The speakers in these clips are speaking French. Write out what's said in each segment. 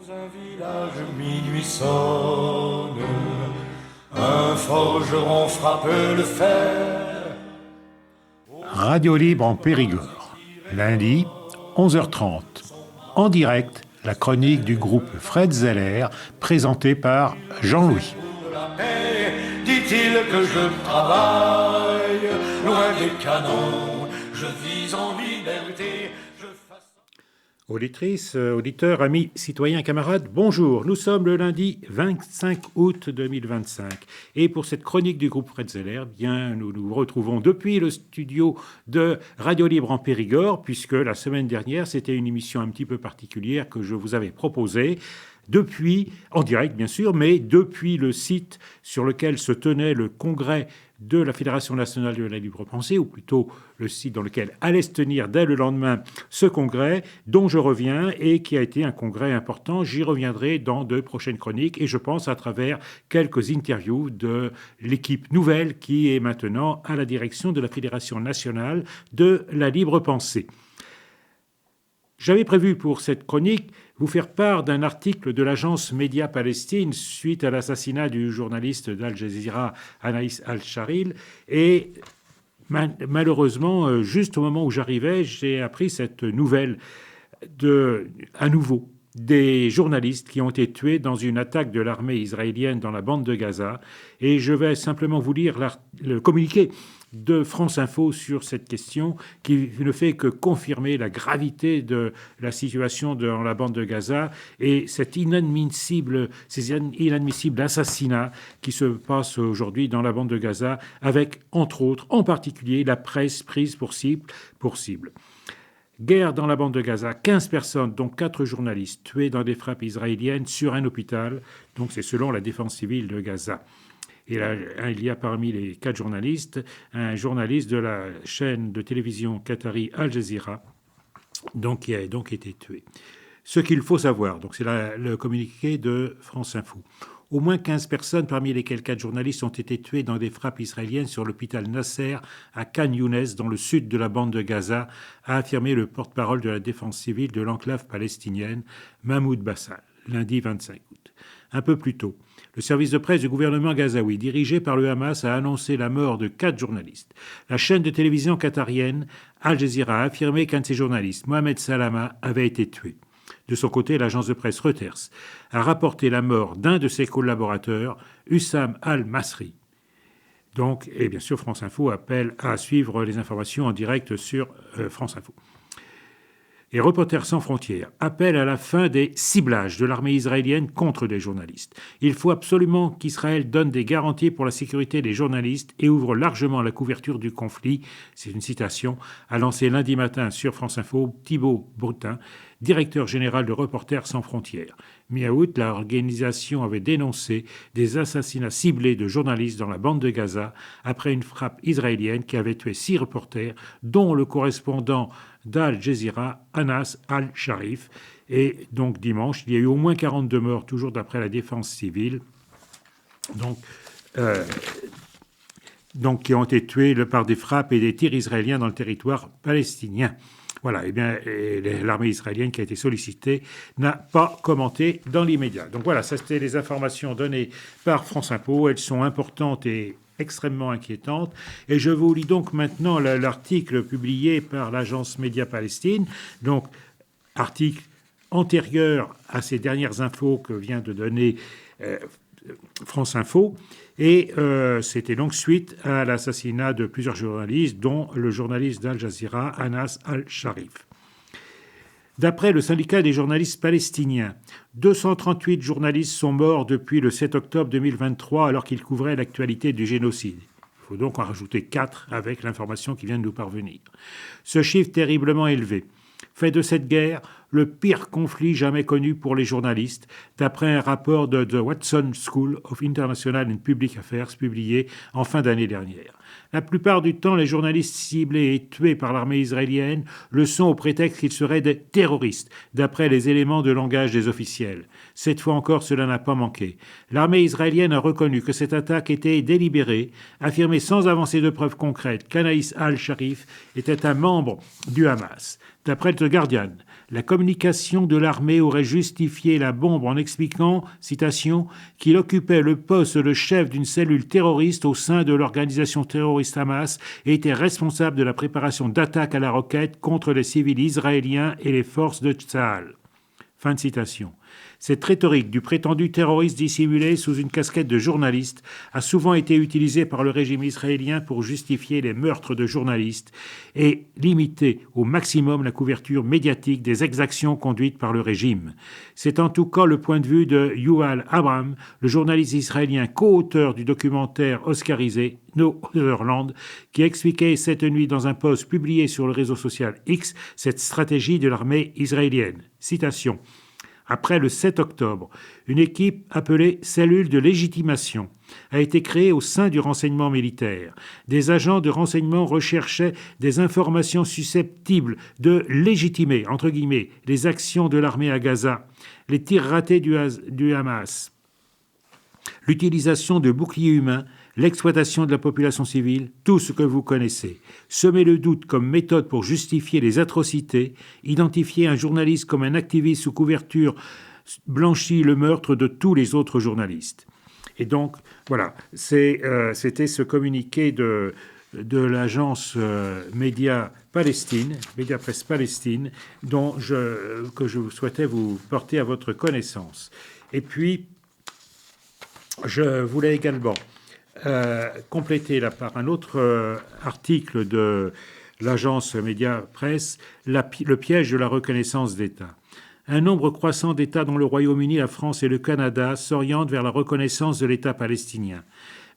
Dans un village, minuit sonne, un forgeron frappe le fer. Radio Libre en Périgord, lundi, 11h30. En direct, la chronique du groupe Fred Zeller, présentée par Jean-Louis. Pour la paix, dit-il que je travaille, loin des canons, je vis en liberté. Auditrices, auditeurs, amis, citoyens, camarades, bonjour. Nous sommes le lundi 25 août 2025. Et pour cette chronique du groupe Fred Zeller, bien, nous nous retrouvons depuis le studio de Radio Libre en Périgord, puisque la semaine dernière, c'était une émission un petit peu particulière que je vous avais proposée. Depuis, en direct bien sûr, mais depuis le site sur lequel se tenait le congrès de la Fédération nationale de la libre pensée, ou plutôt le site dans lequel allait se tenir dès le lendemain ce congrès, dont je reviens et qui a été un congrès important. J'y reviendrai dans de prochaines chroniques et je pense à travers quelques interviews de l'équipe nouvelle qui est maintenant à la direction de la Fédération nationale de la libre pensée. J'avais prévu pour cette chronique vous faire part d'un article de l'agence Média Palestine suite à l'assassinat du journaliste d'Al Jazeera Anaïs Al-Sharil. Et malheureusement, juste au moment où j'arrivais, j'ai appris cette nouvelle à nouveau des journalistes qui ont été tués dans une attaque de l'armée israélienne dans la bande de Gaza. Et je vais simplement vous lire le communiqué de France Info sur cette question qui ne fait que confirmer la gravité de la situation dans la bande de Gaza et ces inadmissibles assassinats qui se passent aujourd'hui dans la bande de Gaza avec, entre autres, en particulier, la presse prise pour cible. Guerre dans la bande de Gaza, 15 personnes, dont 4 journalistes, tués dans des frappes israéliennes sur un hôpital. Donc c'est selon la défense civile de Gaza. Et là, il y a parmi les 4 journalistes, un journaliste de la chaîne de télévision qatari Al Jazeera, qui a donc été tué. Ce qu'il faut savoir, donc c'est le communiqué de France Info. Au moins 15 personnes, parmi lesquelles 4 journalistes, ont été tués dans des frappes israéliennes sur l'hôpital Nasser à Khan Younes, dans le sud de la bande de Gaza, a affirmé le porte-parole de la défense civile de l'enclave palestinienne, Mahmoud Bassal, lundi 25 août. Un peu plus tôt, le service de presse du gouvernement gazaoui, dirigé par le Hamas, a annoncé la mort de 4 journalistes. La chaîne de télévision qatarienne Al Jazeera a affirmé qu'un de ses journalistes, Mohamed Salama, avait été tué. De son côté, l'agence de presse Reuters a rapporté la mort d'un de ses collaborateurs, Hussam Al-Masri. Et bien sûr, France Info appelle à suivre les informations en direct sur France Info. Et Reporters sans frontières appelle à la fin des ciblages de l'armée israélienne contre des journalistes. Il faut absolument qu'Israël donne des garanties pour la sécurité des journalistes et ouvre largement la couverture du conflit. C'est une citation, a lancé lundi matin sur France Info Thibault Broutin, directeur général de Reporters sans frontières. Mi-août, l'organisation avait dénoncé des assassinats ciblés de journalistes dans la bande de Gaza après une frappe israélienne qui avait tué 6 reporters, dont le correspondant d'Al Jazeera, Anas Al-Sharif. Et donc dimanche, il y a eu au moins 42 morts, toujours d'après la défense civile, qui ont été tués par des frappes et des tirs israéliens dans le territoire palestinien. Voilà, l'armée israélienne qui a été sollicitée n'a pas commenté dans l'immédiat. Donc voilà, ça c'était les informations données par France Info. Elles sont importantes et extrêmement inquiétantes. Et je vous lis donc maintenant l'article publié par l'agence Média Palestine. Donc, article antérieur à ces dernières infos que vient de donner France Info. Et c'était donc suite à l'assassinat de plusieurs journalistes, dont le journaliste d'Al Jazeera, Anas Al-Sharif. D'après le syndicat des journalistes palestiniens, 238 journalistes sont morts depuis le 7 octobre 2023 alors qu'ils couvraient l'actualité du génocide. Il faut donc en rajouter 4 avec l'information qui vient de nous parvenir. Ce chiffre terriblement élevé fait de cette guerre le pire conflit jamais connu pour les journalistes, d'après un rapport de The Watson School of International and Public Affairs publié en fin d'année dernière. La plupart du temps, les journalistes ciblés et tués par l'armée israélienne le sont au prétexte qu'ils seraient des terroristes, d'après les éléments de langage des officiels. Cette fois encore, cela n'a pas manqué. L'armée israélienne a reconnu que cette attaque était délibérée, affirmé sans avancer de preuves concrètes qu'Anaïs Al-Sharif était un membre du Hamas. D'après The Guardian, la communication de l'armée aurait justifié la bombe en expliquant, citation, qu'il occupait le poste de chef d'une cellule terroriste au sein de l'organisation terroriste Hamas et était responsable de la préparation d'attaques à la roquette contre les civils israéliens et les forces de Tsahal. Fin de citation. Cette rhétorique du prétendu terroriste dissimulé sous une casquette de journaliste a souvent été utilisée par le régime israélien pour justifier les meurtres de journalistes et limiter au maximum la couverture médiatique des exactions conduites par le régime. C'est en tout cas le point de vue de Yuval Abraham, le journaliste israélien co-auteur du documentaire oscarisé No Other Land, qui expliquait cette nuit dans un post publié sur le réseau social X cette stratégie de l'armée israélienne. Citation. Après le 7 octobre, une équipe appelée Cellule de légitimation a été créée au sein du renseignement militaire. Des agents de renseignement recherchaient des informations susceptibles de légitimer, entre guillemets, les actions de l'armée à Gaza, les tirs ratés du Hamas, l'utilisation de boucliers humains, l'exploitation de la population civile, tout ce que vous connaissez. Semer le doute comme méthode pour justifier les atrocités, identifier un journaliste comme un activiste sous couverture blanchit le meurtre de tous les autres journalistes. Et donc, voilà, c'était ce communiqué de l'agence Média Palestine, Média Presse Palestine, que je souhaitais vous porter à votre connaissance. Et puis, je voulais également compléter là par un autre article de l'agence Média Presse, le piège de la reconnaissance d'État. Un nombre croissant d'États dont le Royaume-Uni, la France et le Canada s'orientent vers la reconnaissance de l'État palestinien.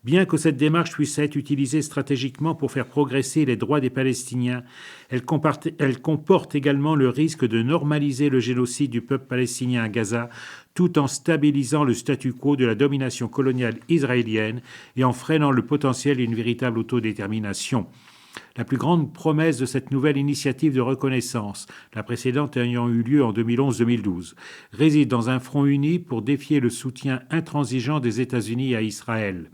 Bien que cette démarche puisse être utilisée stratégiquement pour faire progresser les droits des Palestiniens, elle comporte également le risque de normaliser le génocide du peuple palestinien à Gaza, tout en stabilisant le statu quo de la domination coloniale israélienne et en freinant le potentiel d'une véritable autodétermination. La plus grande promesse de cette nouvelle initiative de reconnaissance, la précédente ayant eu lieu en 2011-2012, réside dans un front uni pour défier le soutien intransigeant des États-Unis à Israël.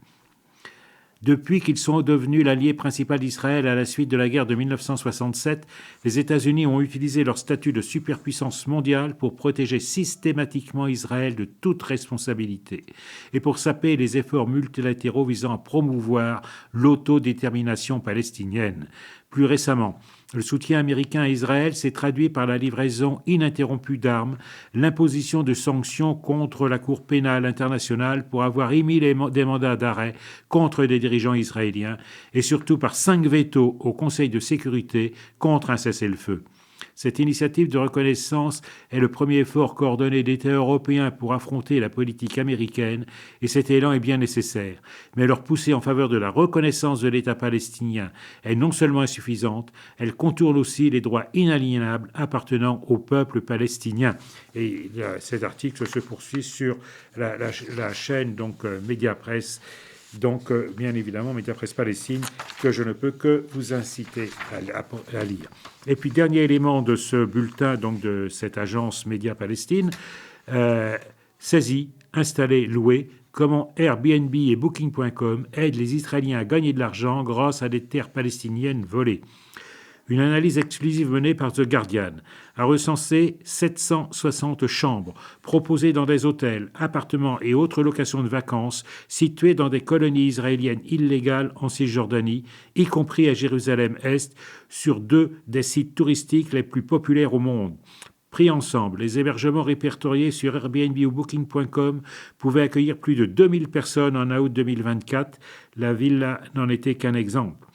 Depuis qu'ils sont devenus l'allié principal d'Israël à la suite de la guerre de 1967, les États-Unis ont utilisé leur statut de superpuissance mondiale pour protéger systématiquement Israël de toute responsabilité et pour saper les efforts multilatéraux visant à promouvoir l'autodétermination palestinienne. Plus récemment, le soutien américain à Israël s'est traduit par la livraison ininterrompue d'armes, l'imposition de sanctions contre la Cour pénale internationale pour avoir émis des mandats d'arrêt contre des dirigeants israéliens et surtout par 5 vétos au Conseil de sécurité contre un cessez-le-feu. Cette initiative de reconnaissance est le premier effort coordonné d'États européens pour affronter la politique américaine et cet élan est bien nécessaire. Mais leur poussée en faveur de la reconnaissance de l'État palestinien est non seulement insuffisante, elle contourne aussi les droits inaliénables appartenant au peuple palestinien. Et cet article se poursuit sur la chaîne Média Presse. Donc, bien évidemment, Média Presse Palestine, que je ne peux que vous inciter à lire. Et puis, dernier élément de ce bulletin, de cette agence Média Palestine, saisie, installée, louée, comment Airbnb et Booking.com aident les Israéliens à gagner de l'argent grâce à des terres palestiniennes volées. Une analyse exclusive menée par The Guardian a recensé 760 chambres proposées dans des hôtels, appartements et autres locations de vacances situées dans des colonies israéliennes illégales en Cisjordanie, y compris à Jérusalem-Est, sur 2 des sites touristiques les plus populaires au monde. Pris ensemble, les hébergements répertoriés sur Airbnb ou Booking.com pouvaient accueillir plus de 2000 personnes en août 2024. La villa n'en était qu'un exemple.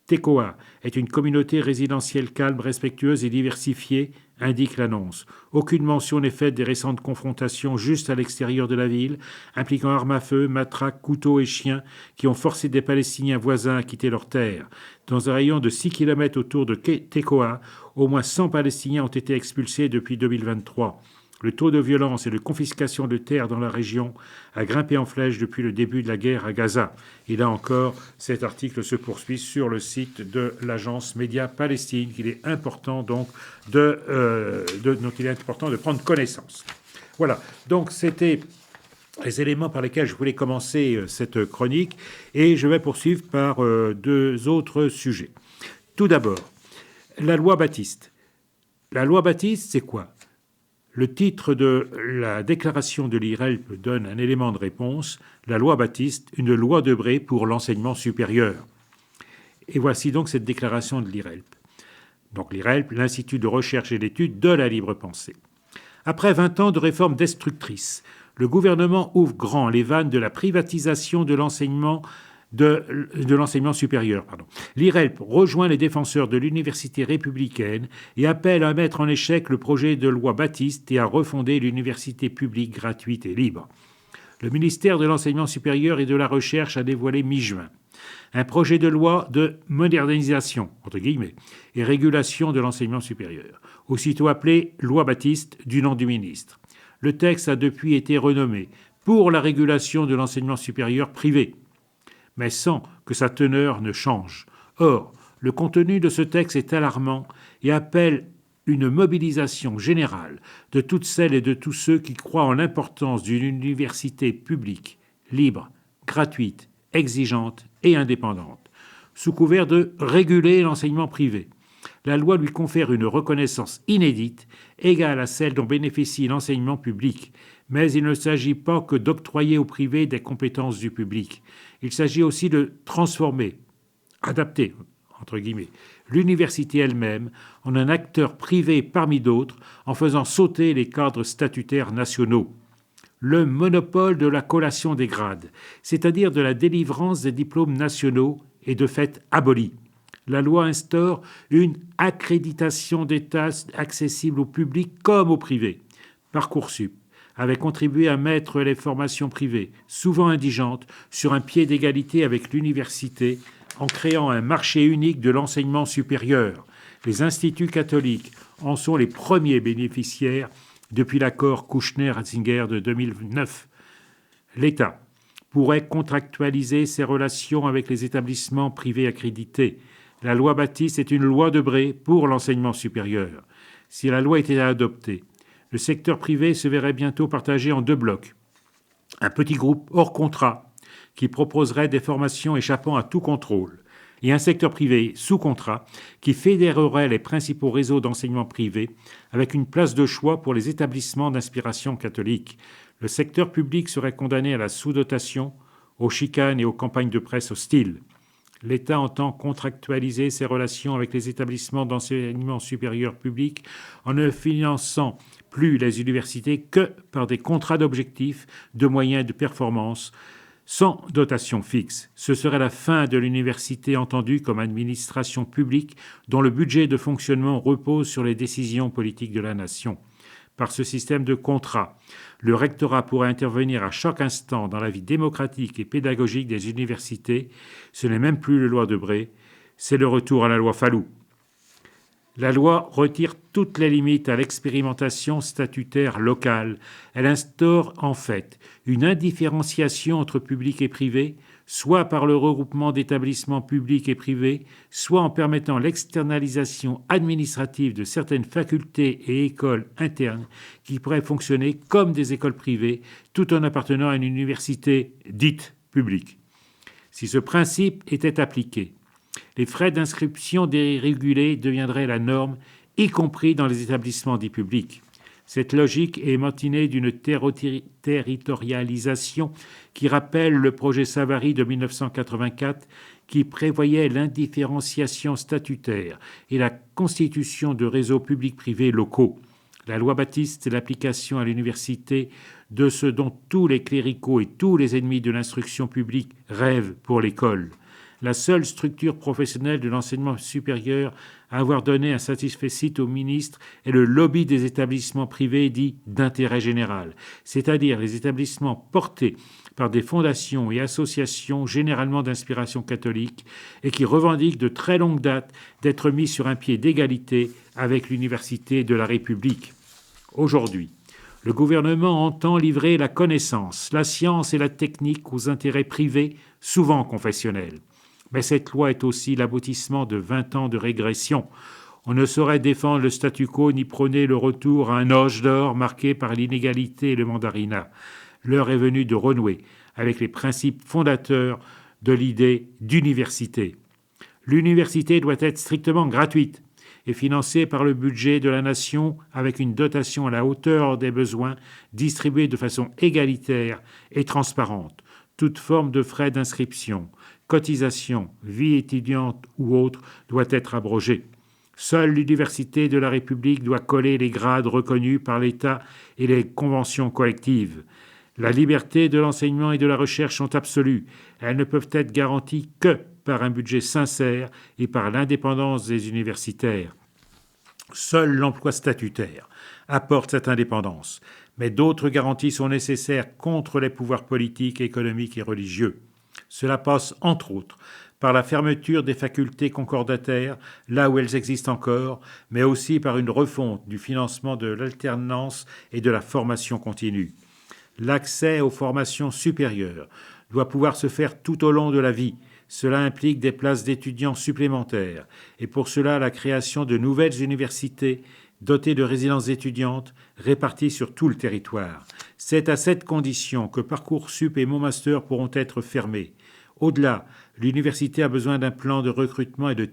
Tekoa est une communauté résidentielle calme, respectueuse et diversifiée, indique l'annonce. Aucune mention n'est faite des récentes confrontations juste à l'extérieur de la ville, impliquant armes à feu, matraques, couteaux et chiens, qui ont forcé des Palestiniens voisins à quitter leurs terres. Dans un rayon de 6 km autour de Tekoa, au moins 100 Palestiniens ont été expulsés depuis 2023. Le taux de violence et de confiscation de terres dans la région a grimpé en flèche depuis le début de la guerre à Gaza. Et là encore, cet article se poursuit sur le site de l'agence Média Palestine, qu'il est important dont il est important de prendre connaissance. Voilà, donc c'était les éléments par lesquels je voulais commencer cette chronique, et je vais poursuivre par 2 autres sujets. Tout d'abord, la loi Baptiste. La loi Baptiste, c'est quoi? Le titre de la déclaration de l'IRELP donne un élément de réponse. La loi Baptiste, une loi Debré pour l'enseignement supérieur. Et voici donc cette déclaration de l'IRELP. Donc l'IRELP, l'Institut de recherche et d'études de la libre pensée. Après 20 ans de réformes destructrices, le gouvernement ouvre grand les vannes de la privatisation de l'enseignement supérieur. L'IRELP rejoint les défenseurs de l'université républicaine et appelle à mettre en échec le projet de loi Baptiste et à refonder l'université publique gratuite et libre. Le ministère de l'Enseignement supérieur et de la Recherche a dévoilé mi-juin un projet de loi de modernisation, entre guillemets, et régulation de l'enseignement supérieur, aussitôt appelé loi Baptiste du nom du ministre. Le texte a depuis été renommé pour la régulation de l'enseignement supérieur privé, mais sans que sa teneur ne change. Or, le contenu de ce texte est alarmant et appelle une mobilisation générale de toutes celles et de tous ceux qui croient en l'importance d'une université publique, libre, gratuite, exigeante et indépendante, sous couvert de réguler l'enseignement privé. La loi lui confère une reconnaissance inédite, égale à celle dont bénéficie l'enseignement public. Mais il ne s'agit pas que d'octroyer au privé des compétences du public. Il s'agit aussi de transformer, adapter, entre guillemets, l'université elle-même en un acteur privé parmi d'autres, en faisant sauter les cadres statutaires nationaux. Le monopole de la collation des grades, c'est-à-dire de la délivrance des diplômes nationaux, est de fait aboli. La loi instaure une accréditation d'État accessible au public comme au privé. Parcoursup avait contribué à mettre les formations privées, souvent indigentes, sur un pied d'égalité avec l'université en créant un marché unique de l'enseignement supérieur. Les instituts catholiques en sont les premiers bénéficiaires depuis l'accord Kouchner-Ratzinger de 2009. L'État pourrait contractualiser ses relations avec les établissements privés accrédités. La loi Baptiste est une loi Debré pour l'enseignement supérieur. Si la loi était adoptée, le secteur privé se verrait bientôt partagé en deux blocs. Un petit groupe hors contrat qui proposerait des formations échappant à tout contrôle, et un secteur privé sous contrat qui fédérerait les principaux réseaux d'enseignement privé avec une place de choix pour les établissements d'inspiration catholique. Le secteur public serait condamné à la sous-dotation, aux chicanes et aux campagnes de presse hostiles. L'État entend contractualiser ses relations avec les établissements d'enseignement supérieur public en ne finançant plus les universités que par des contrats d'objectifs, de moyens et de performance, sans dotation fixe. Ce serait la fin de l'université entendue comme administration publique dont le budget de fonctionnement repose sur les décisions politiques de la nation. Par ce système de contrat, le rectorat pourrait intervenir à chaque instant dans la vie démocratique et pédagogique des universités. Ce n'est même plus la loi Debré, c'est le retour à la loi Fallou. La loi retire toutes les limites à l'expérimentation statutaire locale. Elle instaure en fait une indifférenciation entre public et privé, soit par le regroupement d'établissements publics et privés, soit en permettant l'externalisation administrative de certaines facultés et écoles internes qui pourraient fonctionner comme des écoles privées, tout en appartenant à une université dite publique. Si ce principe était appliqué, les frais d'inscription dérégulés deviendraient la norme, y compris dans les établissements dits publics. Cette logique est motivée d'une territorialisation qui rappelle le projet Savary de 1984 qui prévoyait l'indifférenciation statutaire et la constitution de réseaux publics-privés locaux. La loi Baptiste, c'est l'application à l'université de ce dont tous les cléricaux et tous les ennemis de l'instruction publique rêvent pour l'école. La seule structure professionnelle de l'enseignement supérieur à avoir donné un satisfecit au ministre est le lobby des établissements privés dits d'intérêt général, c'est-à-dire les établissements portés par des fondations et associations généralement d'inspiration catholique et qui revendiquent de très longue date d'être mis sur un pied d'égalité avec l'université de la République. Aujourd'hui, le gouvernement entend livrer la connaissance, la science et la technique aux intérêts privés, souvent confessionnels. Mais cette loi est aussi l'aboutissement de 20 ans de régression. On ne saurait défendre le statu quo ni prôner le retour à un âge d'or marqué par l'inégalité et le mandarinat. L'heure est venue de renouer avec les principes fondateurs de l'idée d'université. L'université doit être strictement gratuite est financée par le budget de la nation avec une dotation à la hauteur des besoins distribuée de façon égalitaire et transparente. Toute forme de frais d'inscription, cotisation, vie étudiante ou autre doit être abrogée. Seule l'université de la République doit coller les grades reconnus par l'État et les conventions collectives. La liberté de l'enseignement et de la recherche sont absolues. Elles ne peuvent être garanties que par un budget sincère et par l'indépendance des universitaires. Seul l'emploi statutaire apporte cette indépendance, mais d'autres garanties sont nécessaires contre les pouvoirs politiques, économiques et religieux. Cela passe, entre autres, par la fermeture des facultés concordataires, là où elles existent encore, mais aussi par une refonte du financement de l'alternance et de la formation continue. L'accès aux formations supérieures doit pouvoir se faire tout au long de la vie. Cela implique des places d'étudiants supplémentaires et pour cela la création de nouvelles universités dotées de résidences étudiantes réparties sur tout le territoire. C'est à cette condition que Parcoursup et Mon Master pourront être fermés. Au-delà, l'université a besoin d'un plan de recrutement et de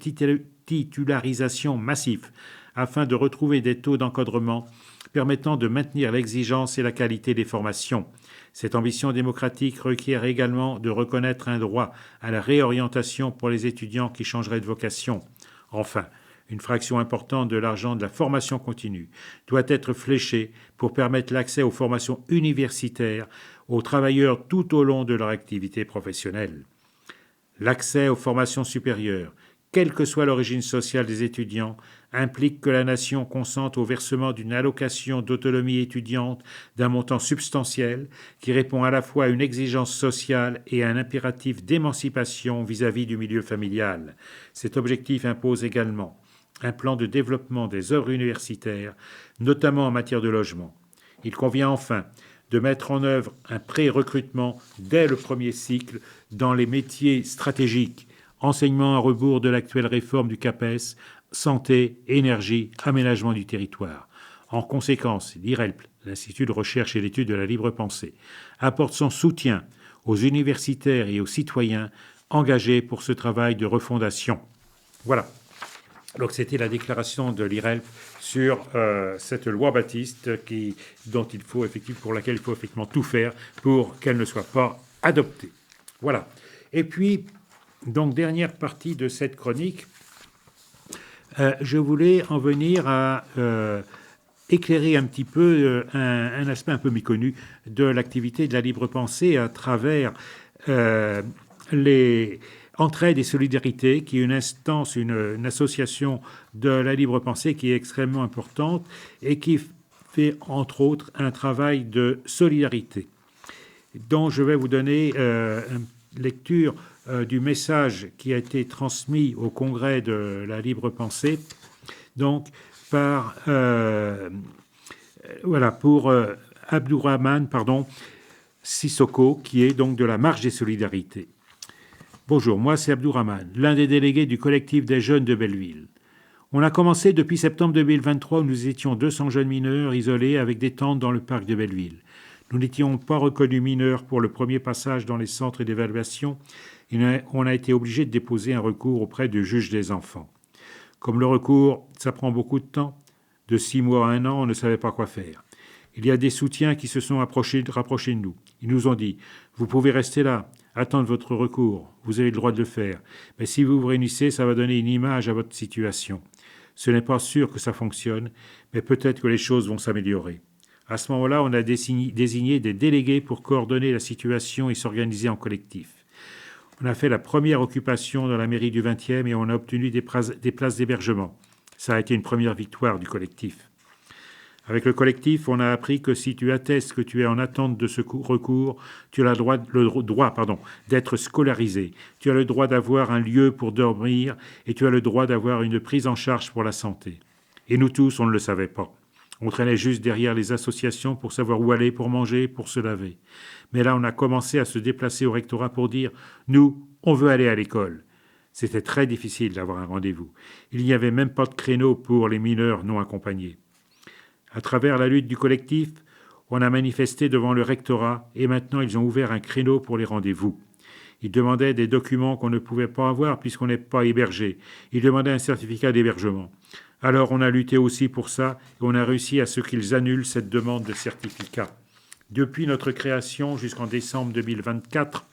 titularisation massif afin de retrouver des taux d'encadrement permettant de maintenir l'exigence et la qualité des formations. Cette ambition démocratique requiert également de reconnaître un droit à la réorientation pour les étudiants qui changeraient de vocation. Enfin, une fraction importante de l'argent de la formation continue doit être fléchée pour permettre l'accès aux formations universitaires aux travailleurs tout au long de leur activité professionnelle. L'accès aux formations supérieures, quelle que soit l'origine sociale des étudiants, implique que la nation consente au versement d'une allocation d'autonomie étudiante d'un montant substantiel qui répond à la fois à une exigence sociale et à un impératif d'émancipation vis-à-vis du milieu familial. Cet objectif impose également un plan de développement des œuvres universitaires, notamment en matière de logement. Il convient enfin de mettre en œuvre un pré-recrutement dès le premier cycle dans les métiers stratégiques, enseignement à rebours de l'actuelle réforme du CAPES, santé, énergie, aménagement du territoire. En conséquence, l'IRELP, l'Institut de recherche et d'études de la libre pensée, apporte son soutien aux universitaires et aux citoyens engagés pour ce travail de refondation. Voilà. Donc c'était la déclaration de l'IRELP sur cette loi Baptiste pour laquelle il faut effectivement tout faire pour qu'elle ne soit pas adoptée. Voilà. Et puis, donc dernière partie de cette chronique, je voulais en venir à éclairer un petit peu un aspect un peu méconnu de l'activité de la libre pensée à travers les Entraide et Solidarité, qui est une instance, une association de la libre pensée qui est extrêmement importante et qui fait entre autres un travail de solidarité, dont je vais vous donner une lecture du message qui a été transmis au Congrès de la libre pensée, donc par pour Abdourahmane Sissoko, qui est donc de la Marche des Solidarités. Bonjour, moi c'est Abdourahmane, l'un des délégués du collectif des jeunes de Belleville. On a commencé depuis septembre 2023 où nous étions 200 jeunes mineurs isolés avec des tentes dans le parc de Belleville. Nous n'étions pas reconnus mineurs pour le premier passage dans les centres d'évaluation et on a été obligé de déposer un recours auprès du juge des enfants. Comme le recours, ça prend beaucoup de temps, de 6 mois à 1 an, on ne savait pas quoi faire. Il y a des soutiens qui se sont rapprochés de nous. Ils nous ont dit « Vous pouvez rester là, attendre votre recours, vous avez le droit de le faire. Mais si vous vous réunissez, ça va donner une image à votre situation. Ce n'est pas sûr que ça fonctionne, mais peut-être que les choses vont s'améliorer. » À ce moment-là, on a désigné des délégués pour coordonner la situation et s'organiser en collectif. On a fait la première occupation dans la mairie du 20e et on a obtenu des places d'hébergement. Ça a été une première victoire du collectif. Avec le collectif, on a appris que si tu attestes que tu es en attente de ce recours, tu as le droit d'être scolarisé. Tu as le droit d'avoir un lieu pour dormir et tu as le droit d'avoir une prise en charge pour la santé. Et nous tous, on ne le savait pas. On traînait juste derrière les associations pour savoir où aller, pour manger, pour se laver. Mais là, on a commencé à se déplacer au rectorat pour dire « Nous, on veut aller à l'école ». C'était très difficile d'avoir un rendez-vous. Il n'y avait même pas de créneau pour les mineurs non accompagnés. À travers la lutte du collectif, on a manifesté devant le rectorat et maintenant ils ont ouvert un créneau pour les rendez-vous. Ils demandaient des documents qu'on ne pouvait pas avoir puisqu'on n'est pas hébergé. Ils demandaient un certificat d'hébergement. Alors on a lutté aussi pour ça et on a réussi à ce qu'ils annulent cette demande de certificat. Depuis notre création jusqu'en décembre 2024,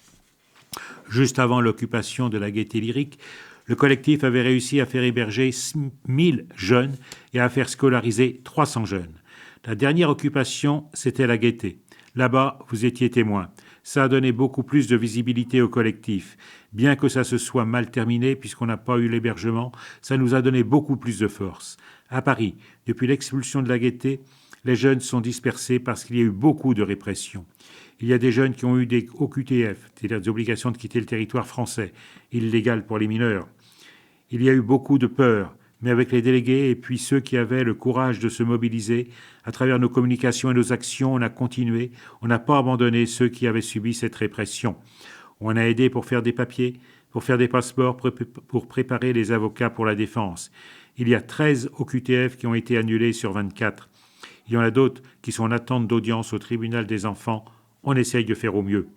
juste avant l'occupation de la Gaîté Lyrique, le collectif avait réussi à faire héberger 1000 jeunes et à faire scolariser 300 jeunes. La dernière occupation, c'était la Gaîté. Là-bas, vous étiez témoin. Ça a donné beaucoup plus de visibilité au collectif. Bien que ça se soit mal terminé puisqu'on n'a pas eu l'hébergement, ça nous a donné beaucoup plus de force. À Paris, depuis l'expulsion de la Gaîté, les jeunes sont dispersés parce qu'il y a eu beaucoup de répression. Il y a des jeunes qui ont eu des OQTF, c'est-à-dire des obligations de quitter le territoire français, illégal pour les mineurs. Il y a eu beaucoup de peur, mais avec les délégués et puis ceux qui avaient le courage de se mobiliser, à travers nos communications et nos actions, on a continué, on n'a pas abandonné ceux qui avaient subi cette répression. On a aidé pour faire des papiers, pour faire des passeports, pour préparer les avocats pour la défense. Il y a 13 OQTF qui ont été annulés sur 24. Il y en a d'autres qui sont en attente d'audience au tribunal des enfants. On essaye de faire au mieux.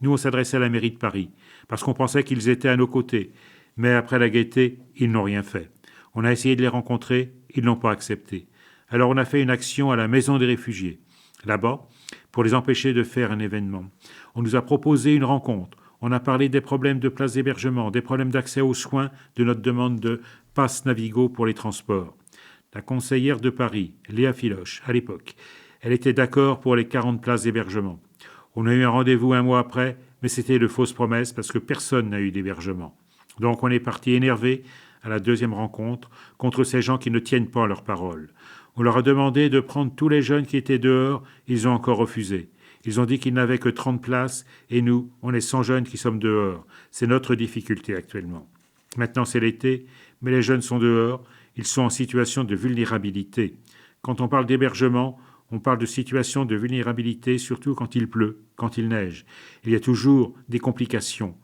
Nous, on s'adressait à la mairie de Paris, parce qu'on pensait qu'ils étaient à nos côtés. Mais après la Gaîté, ils n'ont rien fait. On a essayé de les rencontrer, ils n'ont pas accepté. Alors on a fait une action à la Maison des réfugiés, là-bas, pour les empêcher de faire un événement. On nous a proposé une rencontre. On a parlé des problèmes de place d'hébergement, des problèmes d'accès aux soins, de notre demande de passe Navigo pour les transports. La conseillère de Paris, Léa Filoche, à l'époque, elle était d'accord pour les 40 places d'hébergement. On a eu un rendez-vous un mois après, mais c'était de fausses promesses parce que personne n'a eu d'hébergement. Donc on est parti énervé à la deuxième rencontre contre ces gens qui ne tiennent pas leurs paroles. On leur a demandé de prendre tous les jeunes qui étaient dehors, ils ont encore refusé. Ils ont dit qu'ils n'avaient que 30 places et nous, on est 100 jeunes qui sommes dehors. C'est notre difficulté actuellement. Maintenant c'est l'été, mais les jeunes sont dehors, ils sont en situation de vulnérabilité. Quand on parle d'hébergement, on parle de situation de vulnérabilité, surtout quand il pleut, quand il neige. Il y a toujours des complications,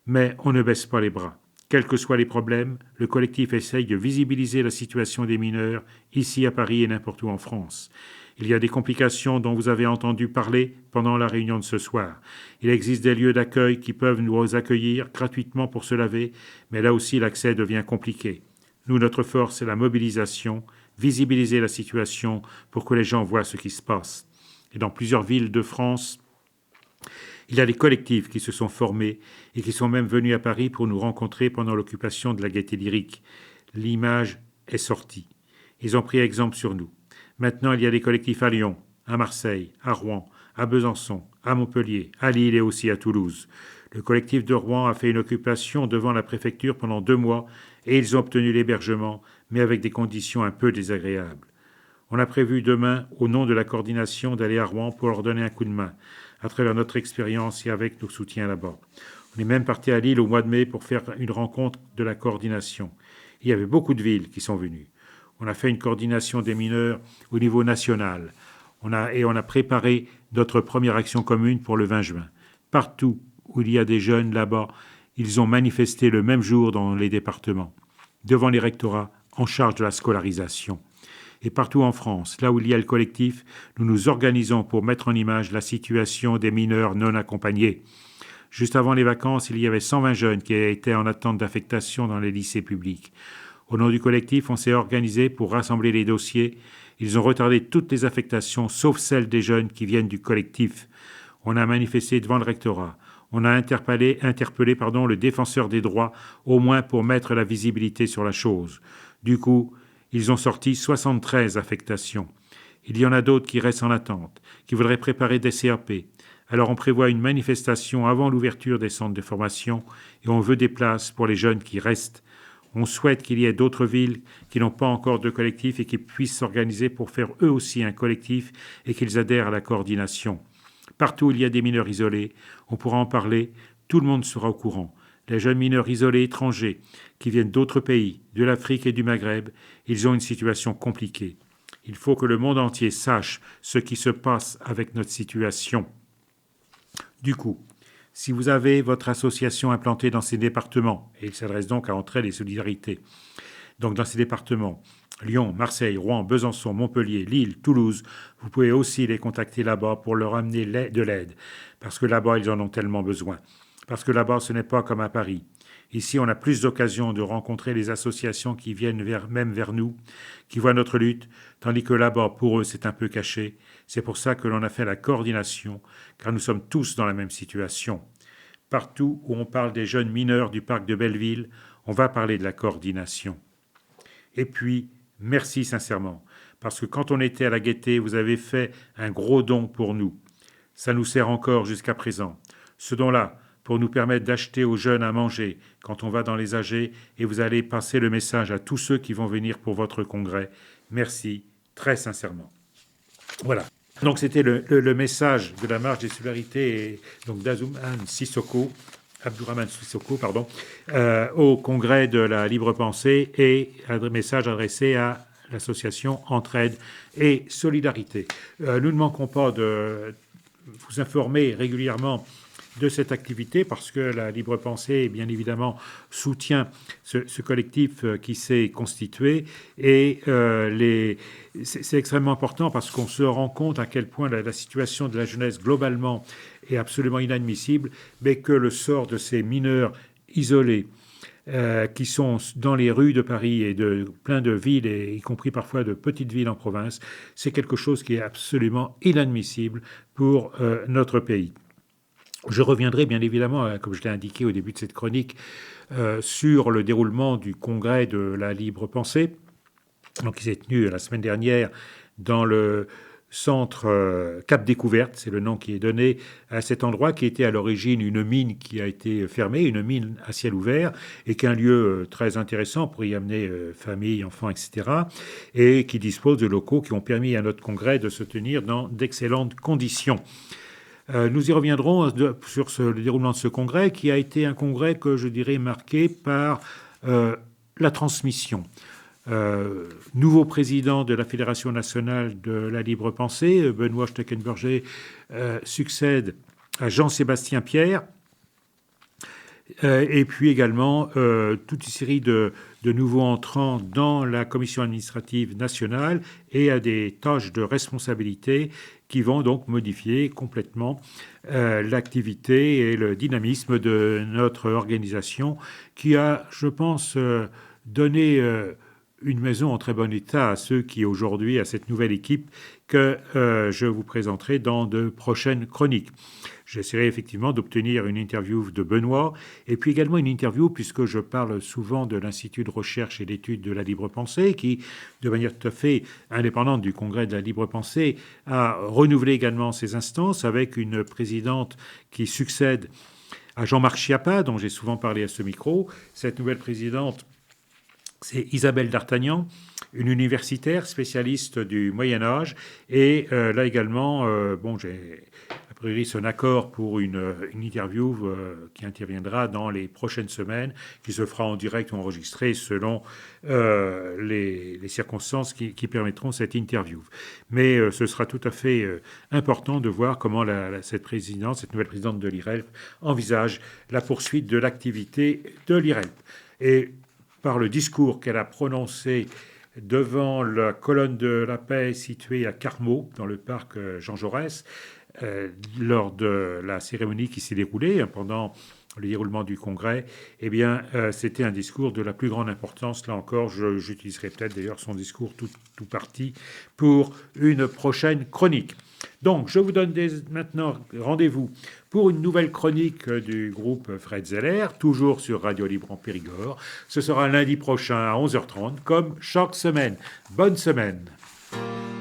mais on ne baisse pas les bras. Quels que soient les problèmes, le collectif essaye de visibiliser la situation des mineurs, ici à Paris et n'importe où en France. Il y a des complications dont vous avez entendu parler pendant la réunion de ce soir. Il existe des lieux d'accueil qui peuvent nous accueillir gratuitement pour se laver, mais là aussi l'accès devient compliqué. Nous, notre force, c'est la mobilisation, visibiliser la situation pour que les gens voient ce qui se passe. Et dans plusieurs villes de France, il y a des collectifs qui se sont formés et qui sont même venus à Paris pour nous rencontrer pendant l'occupation de la Gaîté Lyrique. L'image est sortie. Ils ont pris exemple sur nous. Maintenant, il y a des collectifs à Lyon, à Marseille, à Rouen, à Besançon, à Montpellier, à Lille et aussi à Toulouse. Le collectif de Rouen a fait une occupation devant la préfecture pendant 2 mois et ils ont obtenu l'hébergement, mais avec des conditions un peu désagréables. On a prévu demain, au nom de la coordination, d'aller à Rouen pour leur donner un coup de main, à travers notre expérience et avec nos soutiens là-bas. On est même parti à Lille au mois de mai pour faire une rencontre de la coordination. Il y avait beaucoup de villes qui sont venues. On a fait une coordination des mineurs au niveau national. On a préparé notre première action commune pour le 20 juin. Partout où il y a des jeunes là-bas, ils ont manifesté le même jour dans les départements, devant les rectorats en charge de la scolarisation. Et partout en France, là où il y a le collectif, nous nous organisons pour mettre en image la situation des mineurs non accompagnés. Juste avant les vacances, il y avait 120 jeunes qui étaient en attente d'affectation dans les lycées publics. Au nom du collectif, on s'est organisé pour rassembler les dossiers. Ils ont retardé toutes les affectations, sauf celles des jeunes qui viennent du collectif. On a manifesté devant le rectorat. On a interpellé le défenseur des droits, au moins pour mettre la visibilité sur la chose. Du coup, ils ont sorti 73 affectations. Il y en a d'autres qui restent en attente, qui voudraient préparer des CAP. Alors on prévoit une manifestation avant l'ouverture des centres de formation et on veut des places pour les jeunes qui restent. On souhaite qu'il y ait d'autres villes qui n'ont pas encore de collectif et qui puissent s'organiser pour faire eux aussi un collectif et qu'ils adhèrent à la coordination. Partout où il y a des mineurs isolés, on pourra en parler, tout le monde sera au courant. Les jeunes mineurs isolés étrangers qui viennent d'autres pays, de l'Afrique et du Maghreb, ils ont une situation compliquée. Il faut que le monde entier sache ce qui se passe avec notre situation. Du coup, si vous avez votre association implantée dans ces départements, et il s'adresse donc à Entraide et Solidarité, donc dans ces départements, Lyon, Marseille, Rouen, Besançon, Montpellier, Lille, Toulouse, vous pouvez aussi les contacter là-bas pour leur amener de l'aide, parce que là-bas, ils en ont tellement besoin. parce que là-bas, ce n'est pas comme à Paris. Ici, on a plus d'occasions de rencontrer les associations qui viennent même vers nous, qui voient notre lutte, tandis que là-bas, pour eux, c'est un peu caché. C'est pour ça que l'on a fait la coordination, car nous sommes tous dans la même situation. Partout où on parle des jeunes mineurs du parc de Belleville, on va parler de la coordination. Et puis, merci sincèrement, parce que quand on était à la Gaîté, vous avez fait un gros don pour nous. Ça nous sert encore jusqu'à présent. Ce don-là, pour nous permettre d'acheter aux jeunes à manger quand on va dans les AG, et vous allez passer le message à tous ceux qui vont venir pour votre congrès. Merci, très sincèrement. Voilà. Donc c'était le message de la marche des solidarités et donc d'Abdourahmane Sissoko, au congrès de la libre pensée et un message adressé à l'association Entraide et Solidarité. Nous ne manquons pas de vous informer régulièrement de cette activité parce que la libre pensée, bien évidemment, soutient ce collectif qui s'est constitué et c'est extrêmement important parce qu'on se rend compte à quel point la situation de la jeunesse globalement est absolument inadmissible, mais que le sort de ces mineurs isolés qui sont dans les rues de Paris et de plein de villes, et y compris parfois de petites villes en province, c'est quelque chose qui est absolument inadmissible pour notre pays. Je reviendrai bien évidemment, comme je l'ai indiqué au début de cette chronique, sur le déroulement du congrès de la libre pensée, donc, qui s'est tenu la semaine dernière dans le centre Cap Découverte, c'est le nom qui est donné à cet endroit qui était à l'origine une mine qui a été fermée, une mine à ciel ouvert, et qui est un lieu très intéressant pour y amener famille, enfants, etc., et qui dispose de locaux qui ont permis à notre congrès de se tenir dans d'excellentes conditions. Nous y reviendrons sur le déroulement de ce congrès, qui a été un congrès que je dirais marqué par la transmission. Nouveau président de la Fédération nationale de la libre pensée, Benoît Steckenberger, succède à Jean-Sébastien Pierre, et puis également toute une série de nouveaux entrants dans la commission administrative nationale et à des tâches de responsabilité qui vont donc modifier complètement l'activité et le dynamisme de notre organisation qui a, je pense, donné une maison en très bon état à ceux qui aujourd'hui, à cette nouvelle équipe que je vous présenterai dans de prochaines chroniques. J'essaierai effectivement d'obtenir une interview de Benoît et puis également une interview, puisque je parle souvent de l'Institut de recherche et d'études de la libre pensée, qui, de manière tout à fait indépendante du Congrès de la libre pensée, a renouvelé également ses instances avec une présidente qui succède à Jean-Marc Schiappa, dont j'ai souvent parlé à ce micro. Cette nouvelle présidente, c'est Isabelle D'Artagnan, une universitaire spécialiste du Moyen-Âge. Et là également, j'ai a priori son accord pour une interview qui interviendra dans les prochaines semaines, qui se fera en direct ou enregistrée selon les circonstances qui permettront cette interview. Mais ce sera tout à fait important de voir comment cette nouvelle présidente de l'IRELP, envisage la poursuite de l'activité de l'IRELP. Et par le discours qu'elle a prononcé devant la colonne de la paix située à Carmaux, dans le parc Jean Jaurès, lors de la cérémonie qui s'est déroulée pendant le déroulement du congrès, c'était un discours de la plus grande importance. Là encore, j'utiliserai peut-être d'ailleurs son discours tout parti pour une prochaine chronique. Donc, je vous donne maintenant rendez-vous pour une nouvelle chronique du groupe Fred Zeller, toujours sur Radio Libre en Périgord. Ce sera lundi prochain à 11h30, comme chaque semaine. Bonne semaine.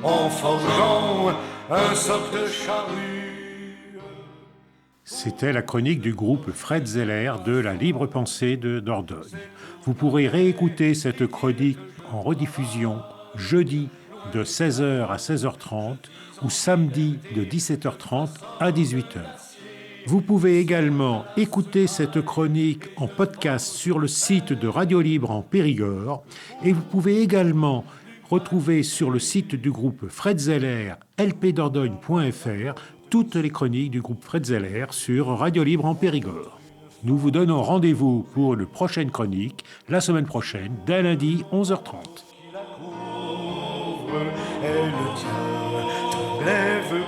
En forgeant un socle de charrue. C'était la chronique du groupe Fred Zeller de la Libre Pensée de Dordogne. Vous pourrez réécouter cette chronique en rediffusion jeudi de 16h à 16h30 ou samedi de 17h30 à 18h. Vous pouvez également écouter cette chronique en podcast sur le site de Radio Libre en Périgord et vous pouvez également retrouver sur le site du groupe Fred Zeller, lpdordogne.fr, toutes les chroniques du groupe Fred Zeller sur Radio Libre en Périgord. Nous vous donnons rendez-vous pour une prochaine chronique, la semaine prochaine, dès lundi, 11h30. Elle tient, te lève